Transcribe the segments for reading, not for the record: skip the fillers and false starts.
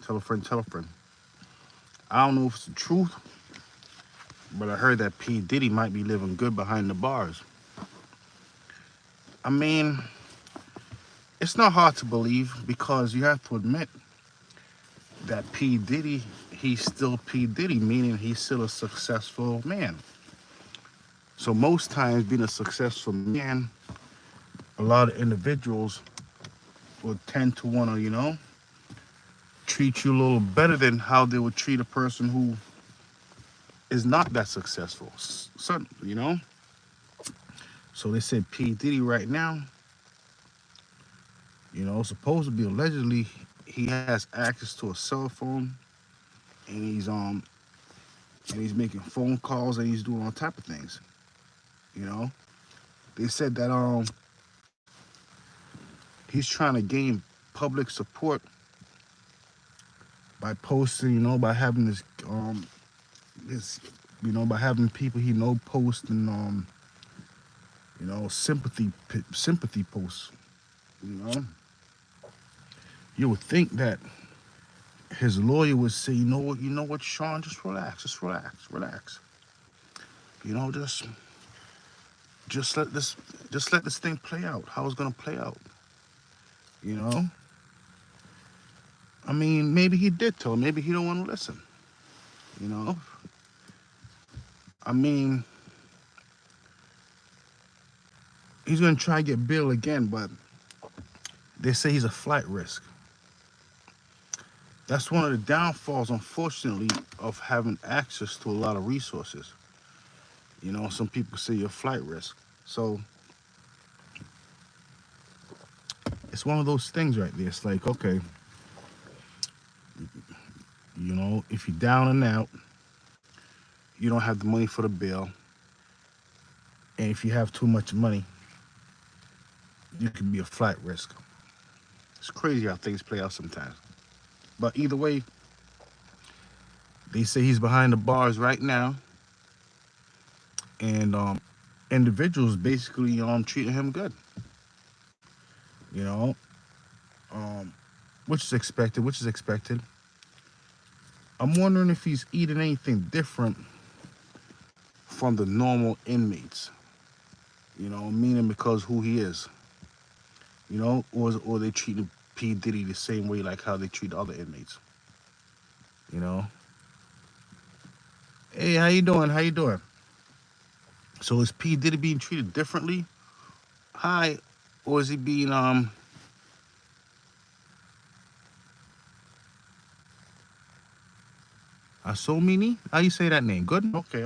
Tell a friend, tell a friend. I don't know if it's the truth, but I heard that P. Diddy might be living good behind the bars. I mean, it's not hard to believe because you have to admit that P. Diddy, he's still P. Diddy, meaning he's still a successful man. So most times being a successful man, a lot of individuals will tend to want to, treat you a little better than how they would treat a person who is not that successful. So. So they said P. Diddy right now, supposed to be allegedly he has access to a cell phone and he's making phone calls and he's doing all type of things. You know, they said that he's trying to gain public support by posting, by having this, by having people he know post and sympathy posts. You know, you would think that his lawyer would say, you know what, Sean, just relax. You know, just let this thing play out. How it's gonna play out. You know, I mean, maybe he did tell him. Maybe he don't want to listen. You know, I mean, he's gonna try to get Bill again, but they say he's a flight risk. That's one of the downfalls, unfortunately, of having access to a lot of resources. Some people say you're a flight risk. So it's one of those things right there. It's like, okay, if you're down and out, you don't have the money for the bill. And if you have too much money, you could be a flight risk. It's crazy how things play out sometimes. But either way, they say he's behind the bars right now. And individuals basically treating him good. You know, um, which is expected. I'm wondering if he's eating anything different from the normal inmates. Meaning because who he is. Or they treating P. Diddy the same way like how they treat other inmates. You know. Hey, how you doing? How you doing? So is P. Diddy being treated differently? Hi, or is he being Asomini? How you say that name? Good? Okay.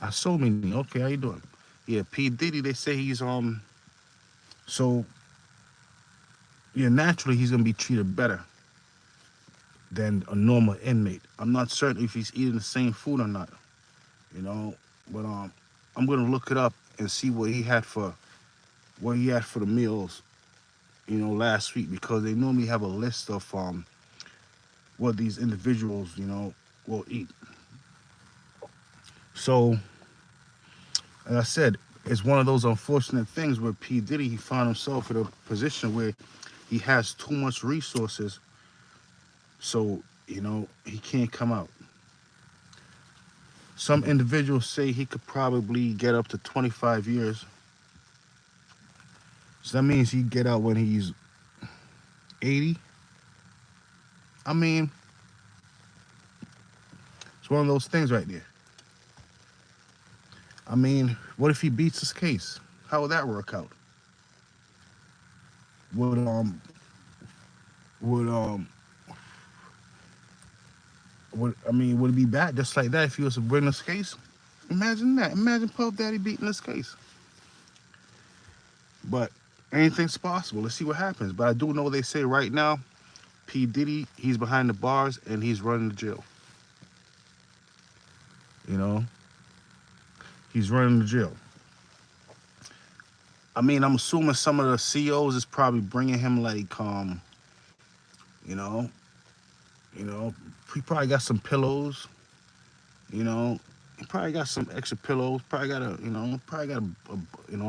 Asomini. Okay, how you doing? Yeah, P. Diddy, they say he's so yeah, naturally he's gonna be treated better than a normal inmate. I'm not certain if he's eating the same food or not, you know, but I'm gonna look it up and see what he had for the meals, last week because they normally have a list of what these individuals, will eat. So, as I said, it's one of those unfortunate things where P. Diddy he found himself in a position where he has too much resources, so he can't come out. Some individuals say he could probably get up to 25 years. So that means he'd get out when he's 80. I mean, it's one of those things right there. I mean, what if he beats his case? How would that work out? Would would would it be bad just like that if he was to bring this case? Imagine that. Imagine Puff Daddy beating this case. But anything's possible. Let's see what happens. But I do know they say right now, P. Diddy, he's behind the bars and he's running the jail. You know, he's running the jail. I mean, I'm assuming some of the CEOs is probably bringing him like, you know, he probably got some pillows. You know, he probably got some extra pillows. Probably got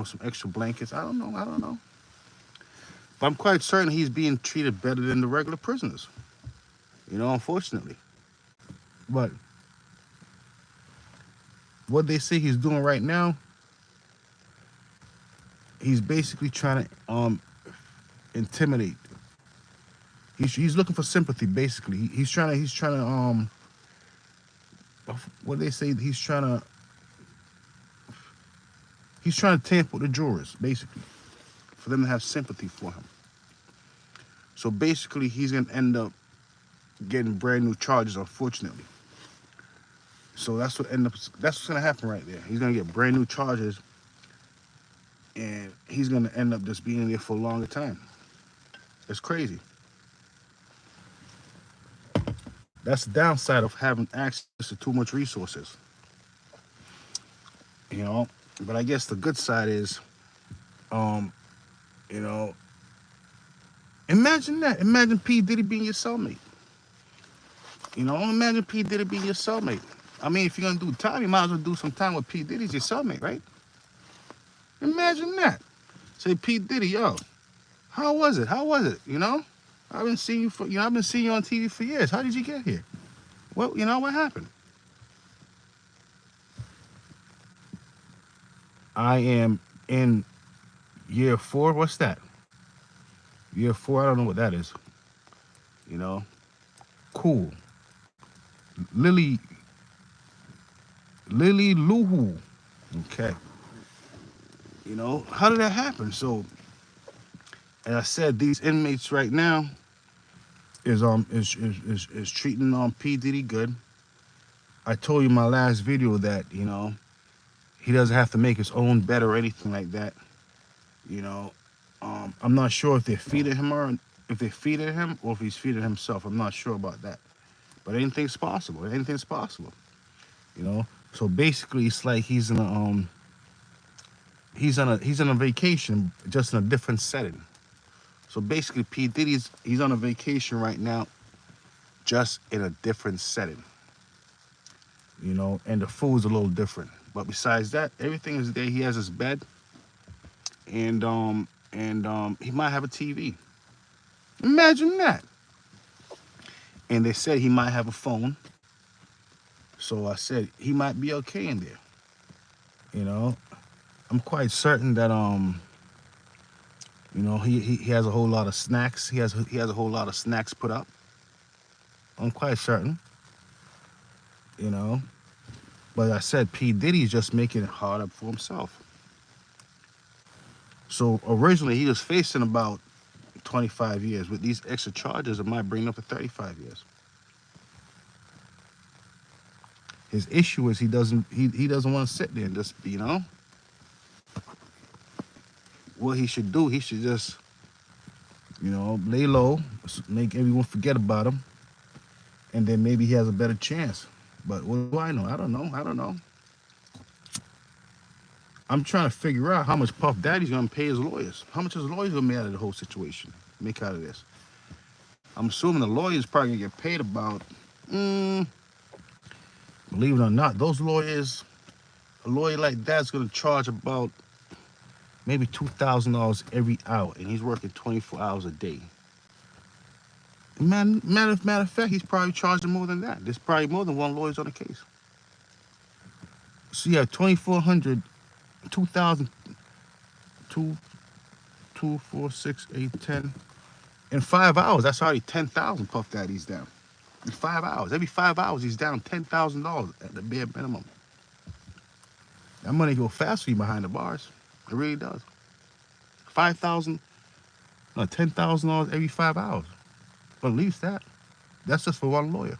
some extra blankets. I don't know. But But I'm quite certain he's being treated better than the regular prisoners. Unfortunately. But what they say he's doing right now, he's basically trying to intimidate. He's looking for sympathy. Basically, he's trying to what they say, he's trying to tamper with the jurors, basically, for them to have sympathy for him. So basically, he's gonna end up getting brand new charges, unfortunately. So that's what's gonna happen right there. He's gonna get brand new charges, and he's gonna end up just being there for a longer time. It's crazy. That's the downside of having access to too much resources. You know, but I guess the good side is, um, you know, imagine that. Imagine P. Diddy being your cellmate. Imagine P. Diddy being your cellmate. I mean, if you're gonna do time, you might as well do some time with P. Diddy's your cellmate, right? Imagine that. Say, P. Diddy, yo, how was it? How was it? I've been seeing you on TV for years. How did you get here? Well, what happened? I am in year 4. What's that? Year 4. I don't know what that is. Cool. Lily Luhu. Okay. How did that happen? So, as I said, these inmates right now is treating P. Diddy good. I told you in my last video that, he doesn't have to make his own bed or anything like that. I'm not sure if they're feeding him or if he's feeding himself. I'm not sure about that. But anything's possible. Anything's possible. So basically, it's like he's on a vacation, just in a different setting. So basically, P. Diddy's he's on a vacation right now, just in a different setting. And the food's a little different. But besides that, everything is there. He has his bed, and he might have a TV. Imagine that. And they said he might have a phone. So I said he might be okay in there. I'm quite certain that he has a whole lot of snacks. He has a whole lot of snacks put up. I'm quite certain. But I said P. Diddy's just making it hard up for himself. So originally he was facing about 25 years. With these extra charges, it might bring him up to 35 years. His issue is he doesn't want to sit there and just, what he should do, he should just, lay low, make everyone forget about him, and then maybe he has a better chance. But what do I know? I don't know. I'm trying to figure out how much Puff Daddy's going to pay his lawyers. How much his lawyers going to make out of the whole situation, make out of this. I'm assuming the lawyers probably going to get paid about, believe it or not, those lawyers, a lawyer like that's going to charge about maybe $2,000 every hour, and he's working 24 hours a day. Matter of fact, he's probably charging more than that. There's probably more than one lawyer on the case. So you have 2,400, 2,000, 2, 4, 6, 8, 10. In 5 hours, that's already 10,000 Puff Daddy's down. In 5 hours. Every 5 hours, he's down $10,000 at the bare minimum. That money go fast for you behind the bars. It really does. $10,000 every 5 hours. But at least that. That's just for one lawyer.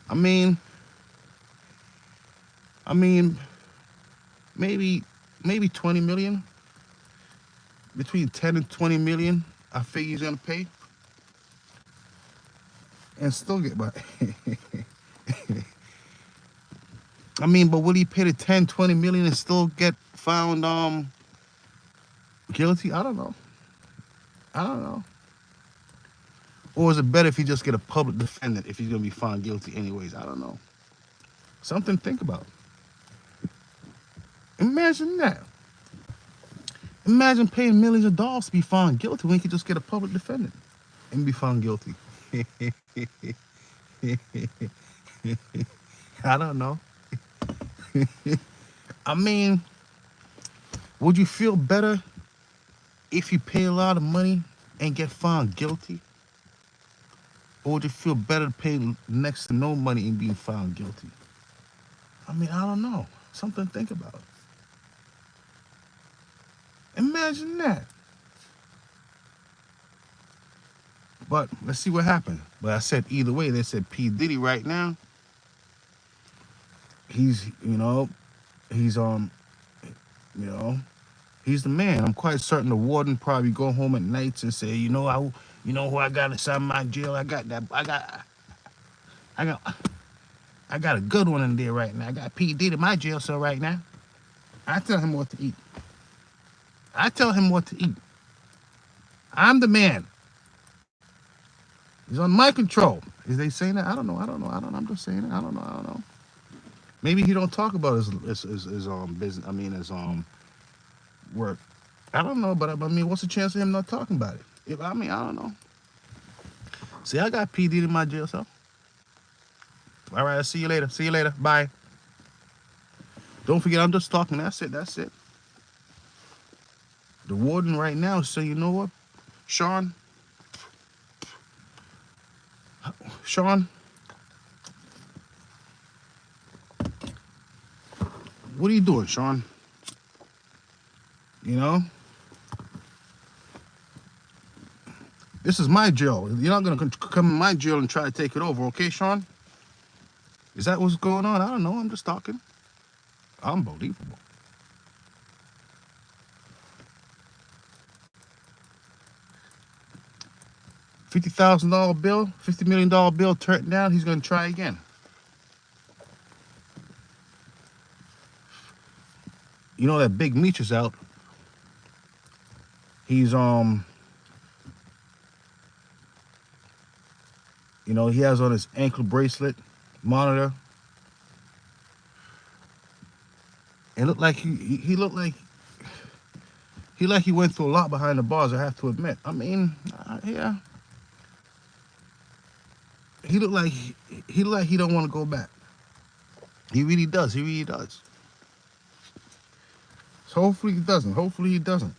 I mean, maybe 20 million. Between 10 and 20 million, I figure he's gonna pay. And still get by. But will he pay the 10, 20 million and still get found guilty? I don't know. Or is it better if he just get a public defendant if he's gonna be found guilty anyways? I don't know. Something to think about. Imagine that. Imagine paying millions of dollars to be found guilty when you could just get a public defendant and be found guilty. I don't know. I mean, would you feel better if you pay a lot of money and get found guilty? Or would you feel better to pay next to no money and being found guilty? I mean, I don't know. Something to think about. Imagine that. But let's see what happened. But I said either way, they said P. Diddy right now, he's, he's you know, he's the man. I'm quite certain the warden probably go home at nights and say, who I got inside my jail? I got a good one in there right now. I got P. Diddy in my jail cell right now. I tell him what to eat. I tell him what to eat. I'm the man. He's on my control. Is they saying that? I don't know. I'm just saying it. I don't know. Maybe he don't talk about his business. I mean his work. I don't know, but I mean, what's the chance of him not talking about it? I don't know. See, I got PD in my jail cell. All right, I'll see you later. See you later. Bye. Don't forget, I'm just talking. That's it. The warden right now is saying, you know what, Sean, what are you doing, Sean? This is my jail. You're not going to come in my jail and try to take it over, okay, Sean? Is that what's going on? I don't know. I'm just talking. Unbelievable. $50,000 bill, $50 million bill turned down. He's going to try again. You know that Big Meech is out. He's he has on his ankle bracelet, monitor. It looked like he looked like he went through a lot behind the bars, I have to admit. I mean, yeah. He looked like he don't want to go back. He really does. So hopefully he doesn't.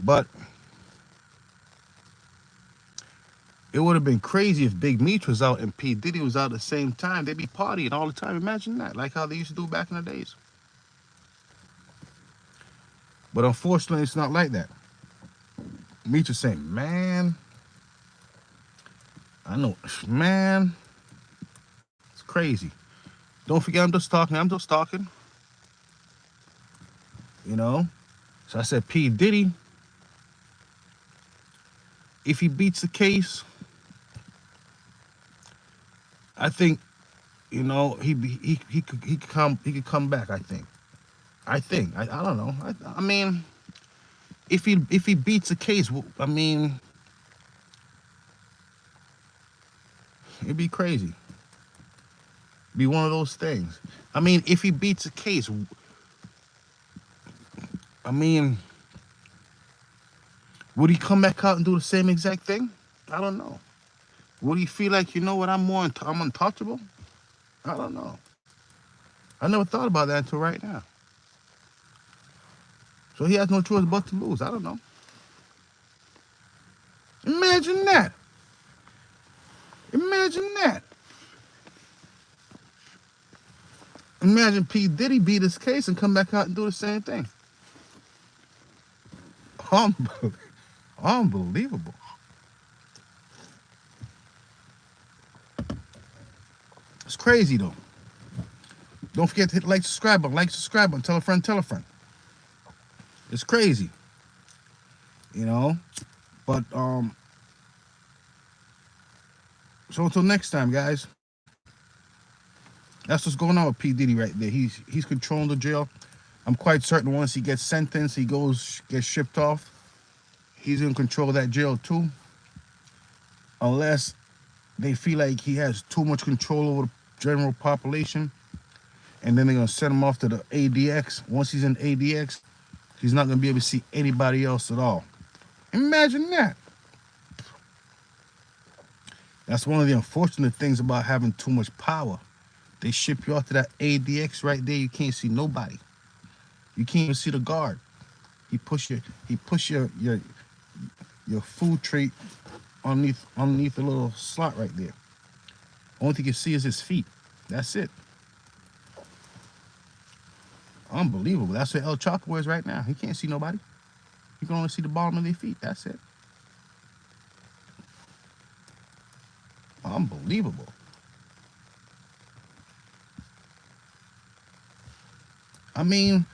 But it would have been crazy if Big Meech was out and P. Diddy was out at the same time. They'd be partying all the time. Imagine that, like how they used to do back in the days. But unfortunately, it's not like that. Meech is saying, man, I know, man, it's crazy. Don't forget, I'm just talking. So I said, P. Diddy, if he beats the case, I think, he could come back. I think. I don't know. I mean, if he beats the case, I mean, it'd be crazy. Be one of those things. I mean, if he beats the case, I mean, would he come back out and do the same exact thing? I don't know. Would he feel like, you know what, I'm untouchable? I don't know. I never thought about that until right now. So he has no choice but to lose. I don't know. Imagine that. Imagine P. Diddy beat his case and come back out and do the same thing. Unbelievable. It's crazy though. Don't forget to hit like, subscribe button, tell a friend. It's crazy. But so until next time, guys. That's what's going on with P. Diddy right there. He's controlling the jail. I'm quite certain once he gets sentenced, gets shipped off, he's in control of that jail too. Unless they feel like he has too much control over the general population and then they're gonna send him off to the ADX. Once he's in ADX, he's not gonna be able to see anybody else at all. Imagine that. That's one of the unfortunate things about having too much power. They ship you off to that ADX right there. You can't see nobody. You can't even see the guard. He push your food tray underneath the little slot right there. Only thing you can see is his feet. That's it. Unbelievable. That's where El Chapo is right now. He can't see nobody. You can only see the bottom of their feet. That's it. Unbelievable. I mean,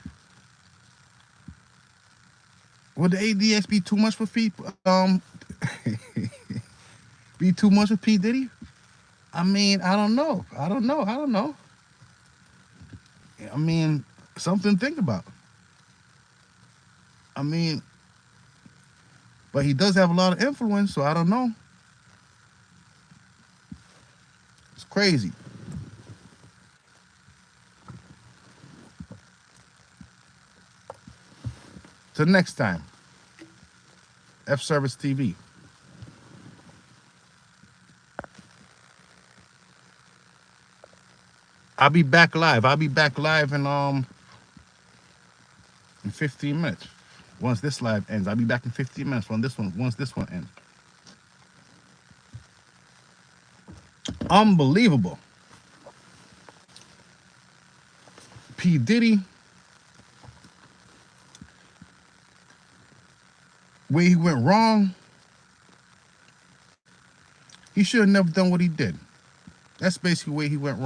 would the ADX be too much for people? Be too much for P. Diddy? I mean, I don't know. I mean, something to think about. I mean, but he does have a lot of influence, so I don't know. It's crazy. Till next time, F Service TV. I'll be back live. In 15 minutes. Once this live ends, I'll be back in 15 minutes once this one ends. Unbelievable. P. Diddy, where he went wrong, he should have never done what he did. That's basically where he went wrong.